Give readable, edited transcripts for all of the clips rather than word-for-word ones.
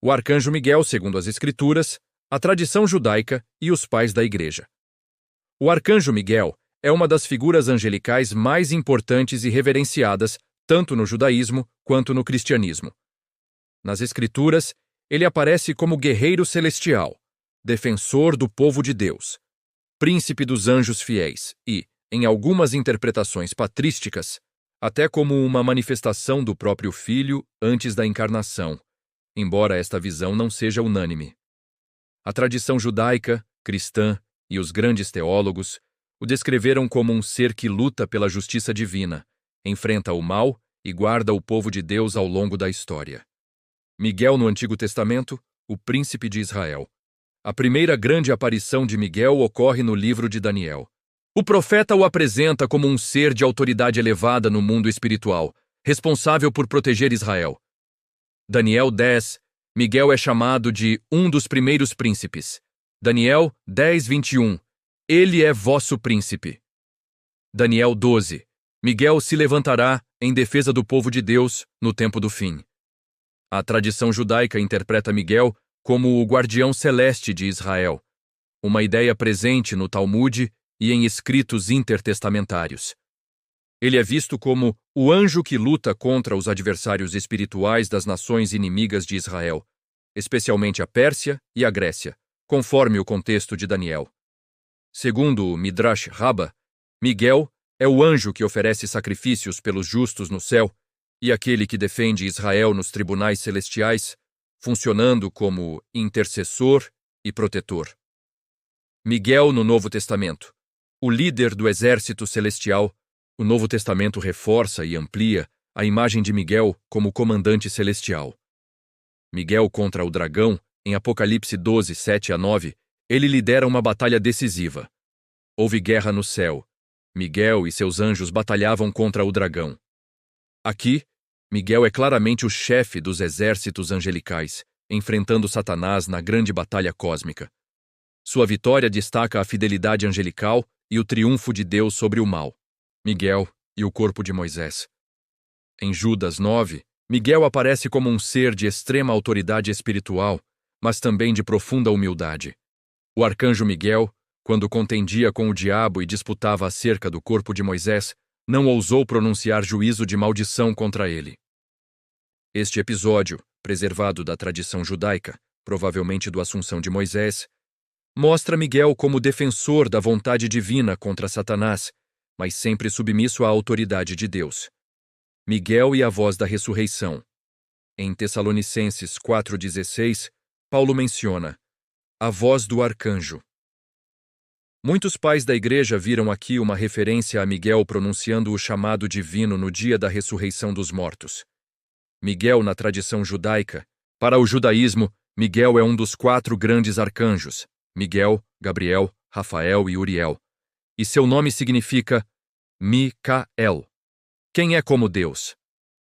o arcanjo Miguel, segundo as Escrituras, a tradição judaica e os pais da Igreja. O arcanjo Miguel é uma das figuras angelicais mais importantes e reverenciadas tanto no judaísmo quanto no cristianismo. Nas Escrituras, ele aparece como guerreiro celestial, defensor do povo de Deus, príncipe dos anjos fiéis e, em algumas interpretações patrísticas, até como uma manifestação do próprio Filho antes da encarnação, embora esta visão não seja unânime. A tradição judaica, cristã e os grandes teólogos o descreveram como um ser que luta pela justiça divina, enfrenta o mal e guarda o povo de Deus ao longo da história. Miguel no Antigo Testamento, o príncipe de Israel. A primeira grande aparição de Miguel ocorre no livro de Daniel. O profeta o apresenta como um ser de autoridade elevada no mundo espiritual, responsável por proteger Israel. Daniel 10, Miguel é chamado de um dos primeiros príncipes. Daniel 10, 21, ele é vosso príncipe. Daniel 12, Miguel se levantará em defesa do povo de Deus no tempo do fim. A tradição judaica interpreta Miguel como o guardião celeste de Israel, uma ideia presente no Talmude e em escritos intertestamentários. Ele é visto como o anjo que luta contra os adversários espirituais das nações inimigas de Israel, especialmente a Pérsia e a Grécia, conforme o contexto de Daniel. Segundo o Midrash Rabbah, Miguel é o anjo que oferece sacrifícios pelos justos no céu e aquele que defende Israel nos tribunais celestiais, funcionando como intercessor e protetor. Miguel no Novo Testamento, o líder do exército celestial. O Novo Testamento reforça e amplia a imagem de Miguel como comandante celestial. Miguel contra o dragão, em Apocalipse 12, 7 a 9, ele lidera uma batalha decisiva. Houve guerra no céu. Miguel e seus anjos batalhavam contra o dragão. Aqui, Miguel é claramente o chefe dos exércitos angelicais, enfrentando Satanás na grande batalha cósmica. Sua vitória destaca a fidelidade angelical e o triunfo de Deus sobre o mal. Miguel e o corpo de Moisés. Em Judas 9, Miguel aparece como um ser de extrema autoridade espiritual, mas também de profunda humildade. O arcanjo Miguel, quando contendia com o diabo e disputava acerca do corpo de Moisés, não ousou pronunciar juízo de maldição contra ele. Este episódio, preservado da tradição judaica, provavelmente do Assunção de Moisés, mostra Miguel como defensor da vontade divina contra Satanás, mas sempre submisso à autoridade de Deus. Miguel e a voz da ressurreição. Em Tessalonicenses 4,16, Paulo menciona a voz do arcanjo. Muitos pais da Igreja viram aqui uma referência a Miguel pronunciando o chamado divino no dia da ressurreição dos mortos. Miguel, na tradição judaica, para o judaísmo, Miguel é um dos 4 grandes arcanjos, Miguel, Gabriel, Rafael e Uriel, e seu nome significa Micael. Quem é como Deus?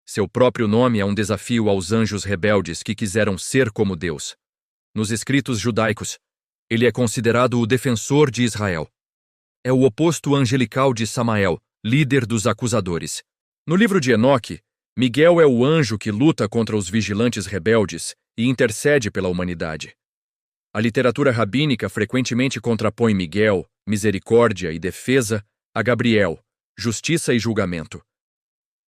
Seu próprio nome é um desafio aos anjos rebeldes que quiseram ser como Deus. Nos escritos judaicos, ele é considerado o defensor de Israel. É o oposto angelical de Samael, líder dos acusadores. No livro de Enoque, Miguel é o anjo que luta contra os vigilantes rebeldes e intercede pela humanidade. A literatura rabínica frequentemente contrapõe Miguel, misericórdia e defesa, a Gabriel, justiça e julgamento.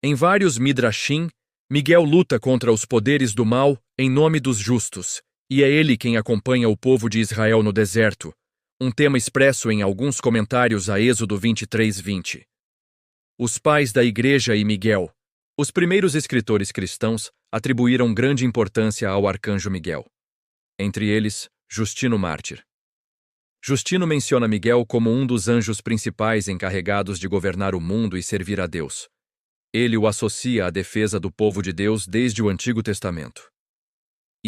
Em vários midrashim, Miguel luta contra os poderes do mal em nome dos justos, e é ele quem acompanha o povo de Israel no deserto, um tema expresso em alguns comentários a Êxodo 23, 20. Os pais da Igreja e Miguel. Os primeiros escritores cristãos atribuíram grande importância ao arcanjo Miguel. Entre eles, Justino Mártir. Justino menciona Miguel como um dos anjos principais encarregados de governar o mundo e servir a Deus. Ele o associa à defesa do povo de Deus desde o Antigo Testamento.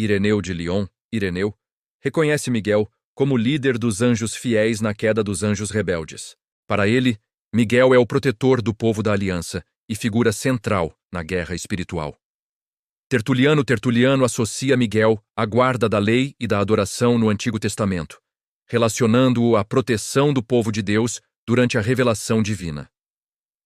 Ireneu de Lyon, Ireneu, reconhece Miguel como líder dos anjos fiéis na queda dos anjos rebeldes. Para ele, Miguel é o protetor do povo da aliança e figura central na guerra espiritual. Tertuliano associa Miguel à guarda da lei e da adoração no Antigo Testamento, relacionando-o à proteção do povo de Deus durante a revelação divina.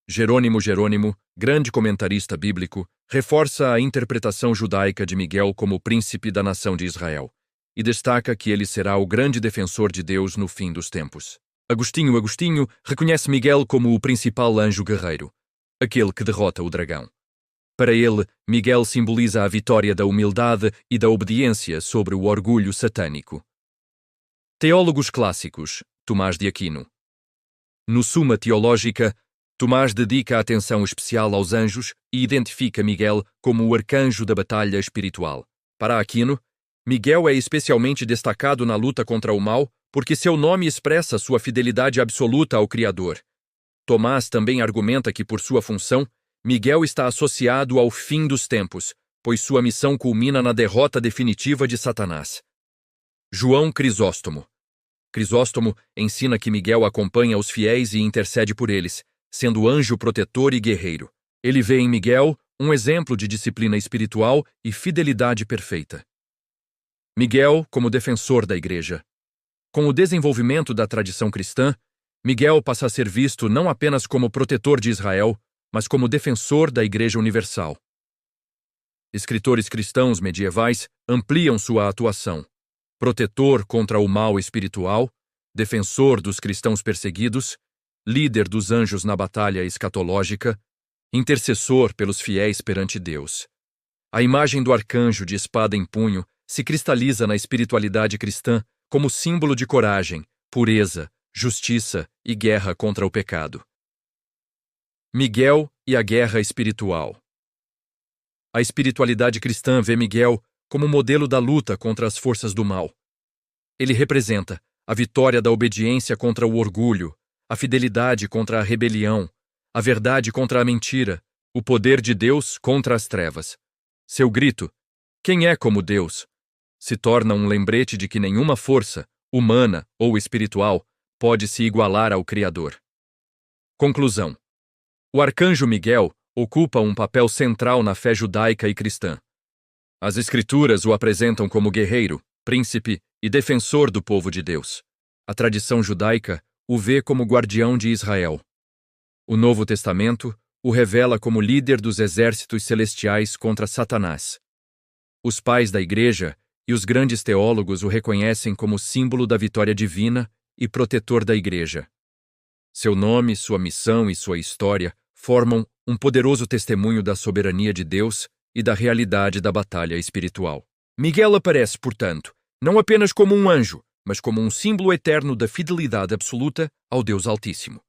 Jerônimo, grande comentarista bíblico, reforça a interpretação judaica de Miguel como príncipe da nação de Israel e destaca que ele será o grande defensor de Deus no fim dos tempos. Agostinho reconhece Miguel como o principal anjo guerreiro, aquele que derrota o dragão. Para ele, Miguel simboliza a vitória da humildade e da obediência sobre o orgulho satânico. Teólogos clássicos, Tomás de Aquino. No Suma Teológica, Tomás dedica atenção especial aos anjos e identifica Miguel como o arcanjo da batalha espiritual. Para Aquino, Miguel é especialmente destacado na luta contra o mal porque seu nome expressa sua fidelidade absoluta ao Criador. Tomás também argumenta que, por sua função, Miguel está associado ao fim dos tempos, pois sua missão culmina na derrota definitiva de Satanás. João Crisóstomo. Crisóstomo ensina que Miguel acompanha os fiéis e intercede por eles, sendo anjo protetor e guerreiro. Ele vê em Miguel um exemplo de disciplina espiritual e fidelidade perfeita. Miguel como defensor da Igreja. Com o desenvolvimento da tradição cristã, Miguel passa a ser visto não apenas como protetor de Israel, mas como defensor da Igreja Universal. Escritores cristãos medievais ampliam sua atuação: protetor contra o mal espiritual, defensor dos cristãos perseguidos, líder dos anjos na batalha escatológica, intercessor pelos fiéis perante Deus. A imagem do arcanjo de espada em punho se cristaliza na espiritualidade cristã como símbolo de coragem, pureza, justiça e guerra contra o pecado. Miguel e a guerra espiritual. A espiritualidade cristã vê Miguel como modelo da luta contra as forças do mal. Ele representa a vitória da obediência contra o orgulho, a fidelidade contra a rebelião, a verdade contra a mentira, o poder de Deus contra as trevas. Seu grito, "Quem é como Deus?", se torna um lembrete de que nenhuma força, humana ou espiritual, pode se igualar ao Criador. Conclusão. O arcanjo Miguel ocupa um papel central na fé judaica e cristã. As Escrituras o apresentam como guerreiro, príncipe e defensor do povo de Deus. A tradição judaica o vê como guardião de Israel. O Novo Testamento o revela como líder dos exércitos celestiais contra Satanás. Os pais da Igreja e os grandes teólogos o reconhecem como símbolo da vitória divina e protetor da Igreja. Seu nome, sua missão e sua história formam um poderoso testemunho da soberania de Deus e da realidade da batalha espiritual. Miguel aparece, portanto, não apenas como um anjo, mas como um símbolo eterno da fidelidade absoluta ao Deus Altíssimo.